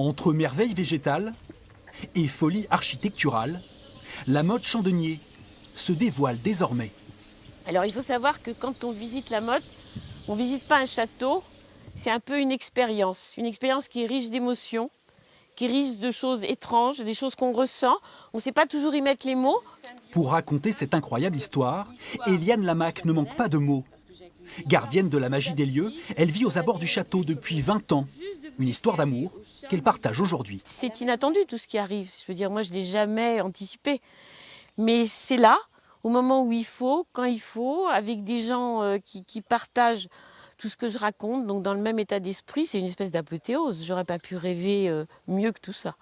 Entre merveilles végétales et folie architecturale, la Motte Chandenier se dévoile désormais. Alors il faut savoir que quand on visite la Motte, on ne visite pas un château, c'est un peu une expérience qui est riche d'émotions, qui est riche de choses étranges, des choses qu'on ressent. On ne sait pas toujours y mettre les mots. Pour raconter cette incroyable histoire, Éliane Lamaque ne manque pas de mots. Gardienne de la magie des lieux, elle vit aux abords du château depuis 20 ans. Une histoire d'amour qu'elle partage aujourd'hui. C'est inattendu tout ce qui arrive. Je veux dire, moi je ne l'ai jamais anticipé. Mais c'est là, au moment où il faut, quand il faut, avec des gens qui partagent tout ce que je raconte, donc dans le même état d'esprit, c'est une espèce d'apothéose. J'aurais pas pu rêver mieux que tout ça.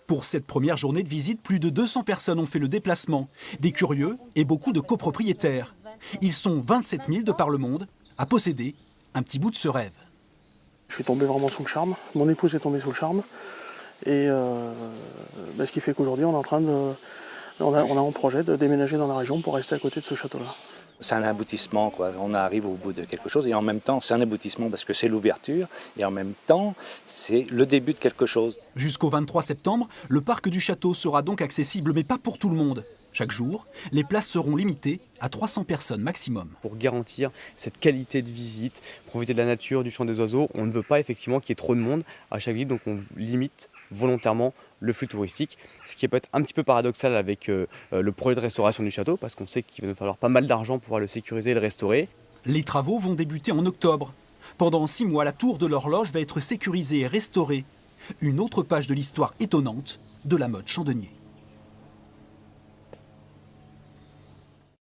Pour cette première journée de visite, plus de 200 personnes ont fait le déplacement. Des curieux et beaucoup de copropriétaires. Ils sont 27 000 de par le monde à posséder un petit bout de ce rêve. Je suis tombé vraiment sous le charme. Mon épouse est tombée sous le charme. Et ce qui fait qu'aujourd'hui, on a en projet de déménager dans la région pour rester à côté de ce château-là. C'est un aboutissement, quoi. On arrive au bout de quelque chose et en même temps c'est un aboutissement parce que c'est l'ouverture et en même temps c'est le début de quelque chose. Jusqu'au 23 septembre, le parc du château sera donc accessible, mais pas pour tout le monde. Chaque jour, les places seront limitées à 300 personnes maximum. Pour garantir cette qualité de visite, profiter de la nature, du chant des oiseaux, on ne veut pas effectivement qu'il y ait trop de monde à chaque visite, donc on limite volontairement le flux touristique, ce qui peut être un petit peu paradoxal avec le projet de restauration du château, parce qu'on sait qu'il va nous falloir pas mal d'argent pour pouvoir le sécuriser et le restaurer. Les travaux vont débuter en octobre. Pendant 6 mois, la tour de l'horloge va être sécurisée et restaurée. Une autre page de l'histoire étonnante de la Motte Chandenier.